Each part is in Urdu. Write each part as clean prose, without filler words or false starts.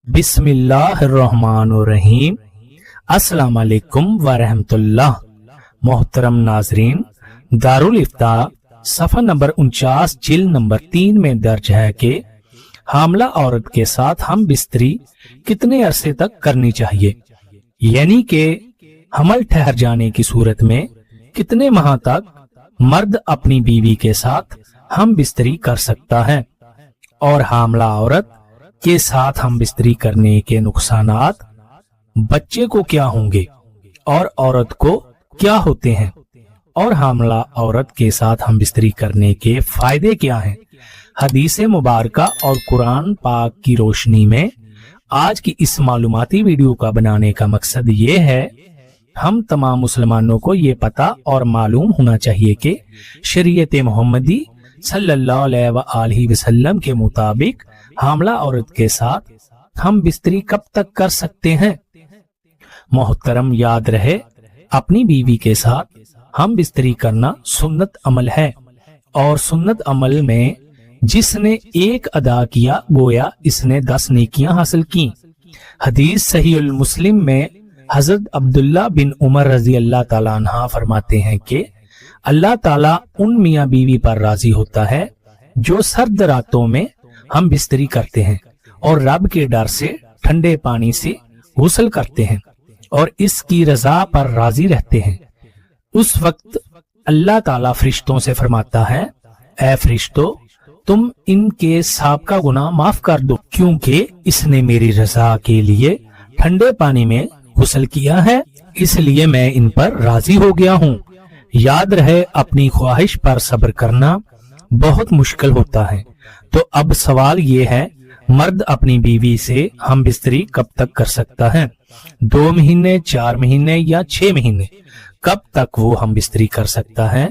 بسم اللہ الرحمن الرحیم۔ السلام علیکم ورحمۃ اللہ۔ محترم ناظرین، دارالافتاء صفحہ نمبر 49 جلد نمبر 3 میں درج ہے کہ حاملہ عورت کے ساتھ ہم بستری کتنے عرصے تک کرنی چاہیے، یعنی کہ حمل ٹھہر جانے کی صورت میں کتنے ماہ تک مرد اپنی بیوی کے ساتھ ہم بستری کر سکتا ہے، اور حاملہ عورت کے ساتھ ہم بستری کرنے کے نقصانات بچے کو کیا ہوں گے اور عورت کو کیا ہوتے ہیں، اور حاملہ عورت کے ساتھ ہم بستری کرنے کے فائدے کیا ہیں۔ حدیث مبارکہ اور قرآن پاک کی روشنی میں آج کی اس معلوماتی ویڈیو کا بنانے کا مقصد یہ ہے، ہم تمام مسلمانوں کو یہ پتہ اور معلوم ہونا چاہیے کہ شریعت محمدی صلی اللہ علیہ وآلہ وسلم کے مطابق حاملہ عورت کے ساتھ ہم بستری کب تک کر سکتے ہیں۔ محترم، یاد رہے، اپنی بیوی کے ساتھ ہم بستری کرنا سنت عمل ہے، اور سنت عمل میں جس نے ایک ادا کیا گویا اس نے 10 نیکیاں حاصل کی۔ حدیث صحیح المسلم میں حضرت عبداللہ بن عمر رضی اللہ تعالیٰ عنہ فرماتے ہیں کہ اللہ تعالیٰ ان میاں بیوی پر راضی ہوتا ہے جو سرد راتوں میں ہم بستری کرتے ہیں اور رب کے ڈر سے ٹھنڈے پانی سے غسل کرتے ہیں اور اس کی رضا پر راضی رہتے ہیں۔ اس وقت اللہ تعالیٰ فرشتوں سے فرماتا ہے، اے فرشتوں، تم ان کے سابقہ گناہ معاف کر دو، کیونکہ اس نے میری رضا کے لیے ٹھنڈے پانی میں غسل کیا ہے، اس لیے میں ان پر راضی ہو گیا ہوں۔ یاد رہے، اپنی خواہش پر صبر کرنا بہت مشکل ہوتا ہے، تو اب سوال یہ ہے، مرد اپنی بیوی سے ہم بستری کب تک کر سکتا ہے؟ 2 مہینے، 4 مہینے یا 6 مہینے؟ کب تک وہ ہم بستری کر سکتا ہے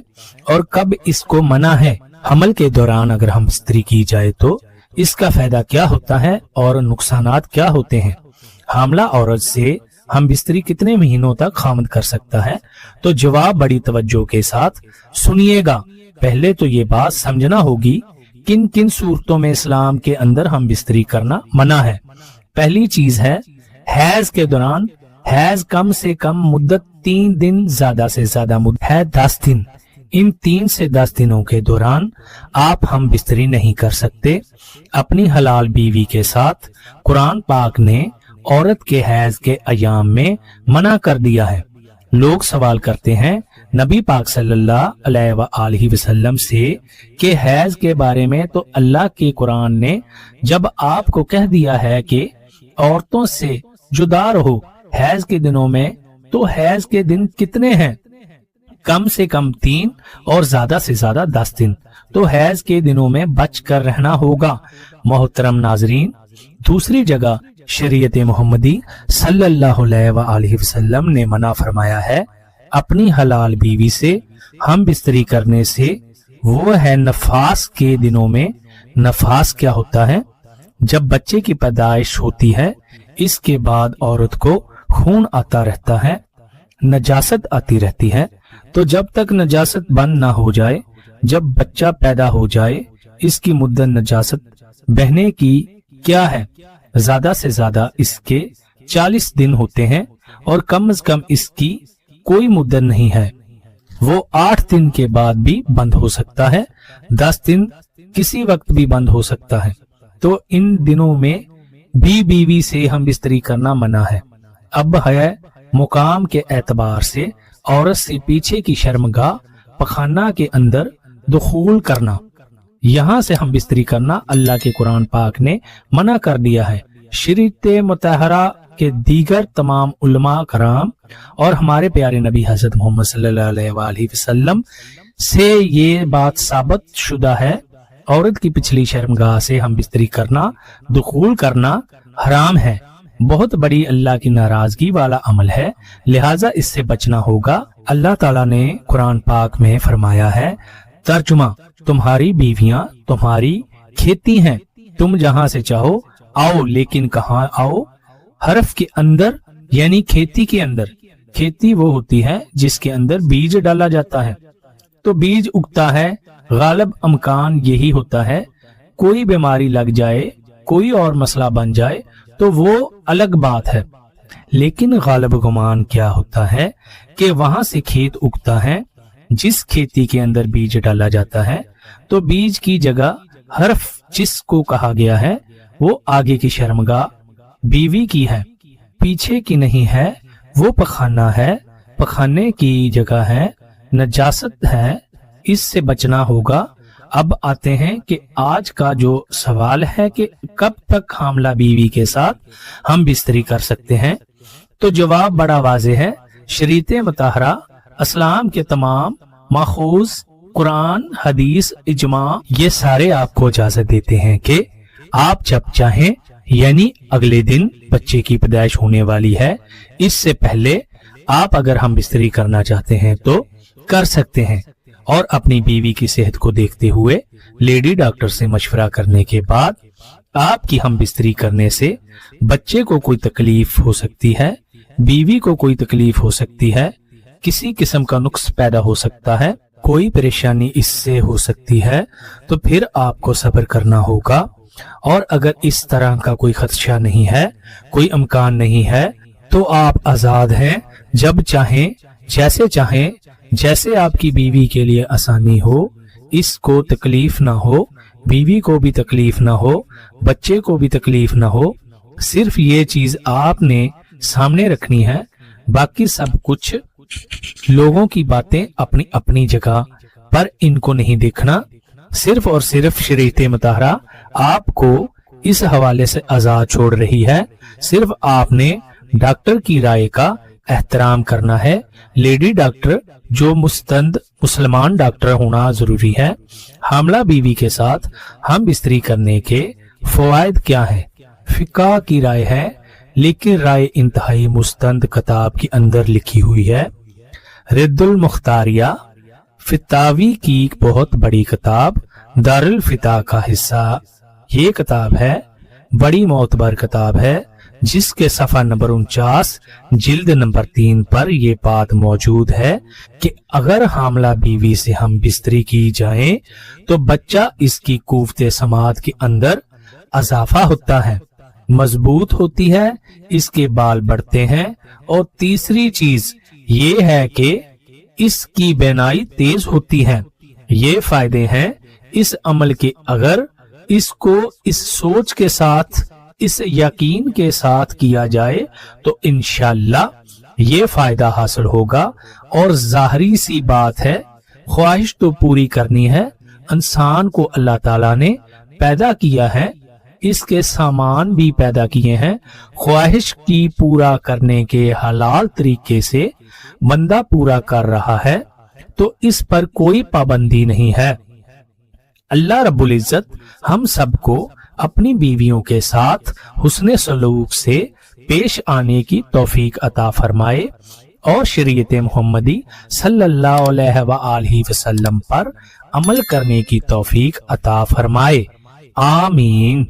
اور کب اس کو منع ہے؟ حمل کے دوران اگر ہم بستری کی جائے تو اس کا فائدہ کیا ہوتا ہے اور نقصانات کیا ہوتے ہیں؟ حاملہ عورت سے ہم بستری کتنے مہینوں تک خامد کر سکتا ہے؟ تو جواب بڑی توجہ کے ساتھ سنیے گا۔ پہلے تو یہ بات سمجھنا ہوگی کن کن صورتوں میں اسلام کے اندر ہم بستری کرنا منع ہے۔ پہلی چیز ہے حیض کے دوران۔ حیض کم سے کم مدت 3 دن، زیادہ سے زیادہ مدت ہے 10 دن۔ ان 3 سے 10 دنوں کے دوران آپ ہم بستری نہیں کر سکتے اپنی حلال بیوی کے ساتھ۔ قرآن پاک نے عورت کے حیض کے ایام میں منع کر دیا ہے۔ لوگ سوال کرتے ہیں نبی پاک صلی اللہ علیہ وآلہ وسلم سے کہ حیض کے بارے میں تو اللہ کے قرآن نے جب آپ کو کہہ دیا ہے کہ عورتوں سے جدا رہو حیض کے دنوں میں، تو حیض کے دن کتنے ہیں؟ کم سے کم 3 اور زیادہ سے زیادہ 10 دن، تو حیض کے دنوں میں بچ کر رہنا ہوگا۔ محترم ناظرین، دوسری جگہ شریعت محمدی صلی اللہ علیہ وآلہ وسلم نے منع فرمایا ہے اپنی حلال بیوی سے ہم بستری کرنے سے، وہ ہے نفاس کے دنوں میں۔ نفاس کیا ہوتا ہے؟ جب بچے کی پیدائش ہوتی ہے، اس کے بعد عورت کو خون آتا رہتا ہے، نجاست آتی رہتی ہے، تو جب تک نجاست بند نہ ہو جائے، جب بچہ پیدا ہو جائے، اس کی مدت نجاست بہنے کی کیا ہے؟ زیادہ سے زیادہ اس کے 40 دن ہوتے ہیں، اور کم از کم اس کی کوئی مدت نہیں ہے، وہ 8 دن کے بعد بھی بند ہو سکتا ہے، 10 دن کسی وقت بھی بند ہو سکتا ہے۔ تو ان دنوں میں بھی بیوی سے ہم بستری کرنا منع ہے۔ اب ہے مقام کے اعتبار سے عورت سے پیچھے کی شرمگاہ پخانہ کے اندر دخول کرنا، یہاں سے ہم بستری کرنا اللہ کے قرآن پاک نے منع کر دیا ہے۔ شریعت مطہرہ کے دیگر تمام علماء کرام اور ہمارے پیارے نبی حضرت محمد صلی اللہ علیہ وآلہ وسلم سے یہ بات ثابت شدہ ہے، عورت کی پچھلی شرمگاہ سے ہم بستری کرنا، دخول کرنا حرام ہے، بہت بڑی اللہ کی ناراضگی والا عمل ہے، لہٰذا اس سے بچنا ہوگا۔ اللہ تعالیٰ نے قرآن پاک میں فرمایا ہے، ترجمہ، تمہاری بیویاں تمہاری کھیتی ہیں، تم جہاں سے چاہو آؤ، لیکن کہاں آؤ؟ حرف کے اندر، یعنی کھیتی کے اندر۔ کھیتی وہ ہوتی ہے جس کے اندر بیج ڈالا جاتا ہے، تو بیج اگتا ہے، غالب امکان یہی ہوتا ہے کوئی بیماری لگ جائے، کوئی اور مسئلہ بن جائے تو وہ الگ بات ہے، لیکن غالب گمان کیا ہوتا ہے کہ وہاں سے کھیت اگتا ہے، جس کھیتی کے اندر بیج ڈالا جاتا ہے تو بیج کی جگہ حرف جس کو کہا گیا ہے وہ آگے کی شرمگاہ بیوی کی ہے، پیچھے کی نہیں ہے، وہ پخانہ ہے، پخانے کی جگہ ہے، نجاست ہے، اس سے بچنا ہوگا۔ اب آتے ہیں کہ آج کا جو سوال ہے کہ کب تک حاملہ بیوی کے ساتھ ہم بستری کر سکتے ہیں، تو جواب بڑا واضح ہے۔ شریعت مطہرہ اسلام کے تمام ماخوذ، قرآن، حدیث، اجماع، یہ سارے آپ کو اجازت دیتے ہیں کہ آپ جب چاہیں، یعنی اگلے دن بچے کی پیدائش ہونے والی ہے، اس سے پہلے آپ اگر ہم بستری کرنا چاہتے ہیں تو کر سکتے ہیں، اور اپنی بیوی کی صحت کو دیکھتے ہوئے لیڈی ڈاکٹر سے مشورہ کرنے کے بعد آپ کی ہم بستری کرنے سے بچے کو کوئی تکلیف ہو سکتی ہے، بیوی کو کوئی تکلیف ہو سکتی ہے، کسی قسم کا نقص پیدا ہو سکتا ہے، کوئی پریشانی اس سے ہو سکتی ہے، تو پھر آپ کو صبر کرنا ہوگا۔ اور اگر اس طرح کا کوئی خدشہ نہیں ہے، کوئی امکان نہیں ہے، تو آپ آزاد ہیں، جب چاہیں، جیسے چاہیں، جیسے آپ کی بیوی کے لیے آسانی ہو، اس کو تکلیف نہ ہو، بیوی کو بھی تکلیف نہ ہو، بچے کو بھی تکلیف نہ ہو، صرف یہ چیز آپ نے سامنے رکھنی ہے، باقی سب کچھ لوگوں کی باتیں اپنی اپنی جگہ پر ان کو نہیں دیکھنا۔ صرف اور صرف شریعت مطہرہ آپ کو اس حوالے سے آزاد چھوڑ رہی ہے، صرف آپ نے ڈاکٹر کی رائے کا احترام کرنا ہے۔ لیڈی ڈاکٹر جو مستند مسلمان ڈاکٹر ہونا ضروری ہے۔ حاملہ بیوی کے ساتھ ہم بستری کرنے کے فوائد کیا ہیں؟ فقہ کی رائے ہے، لیکن رائے انتہائی مستند کتاب کے اندر لکھی ہوئی ہے۔ رد المختاریہ فتاوی کی بہت بڑی کتاب، دارالفتاح کا حصہ یہ کتاب ہے، بڑی معتبر کتاب ہے، جس کے صفحہ نمبر 49 جلد نمبر 3 پر یہ بات موجود ہے کہ اگر حاملہ بیوی سے ہم بستری کی جائیں تو بچہ اس کی قوت سماعت کے اندر اضافہ ہوتا ہے، مضبوط ہوتی ہے، اس کے بال بڑھتے ہیں، اور تیسری چیز یہ ہے کہ اس کی بینائی تیز ہوتی ہے۔ یہ فائدے ہیں اس عمل کے، اگر اس کو اس سوچ کے ساتھ، اس یقین کے ساتھ کیا جائے تو انشاءاللہ یہ فائدہ حاصل ہوگا۔ اور ظاہری سی بات ہے، خواہش تو پوری کرنی ہے، انسان کو اللہ تعالیٰ نے پیدا کیا ہے، اس کے سامان بھی پیدا کیے ہیں، خواہش کی پورا کرنے کے حلال طریقے سے بندہ پورا کر رہا ہے تو اس پر کوئی پابندی نہیں ہے۔ اللہ رب العزت ہم سب کو اپنی بیویوں کے ساتھ حسن سلوک سے پیش آنے کی توفیق عطا فرمائے، اور شریعت محمدی صلی اللہ علیہ وآلہ وسلم پر عمل کرنے کی توفیق عطا فرمائے، آمین۔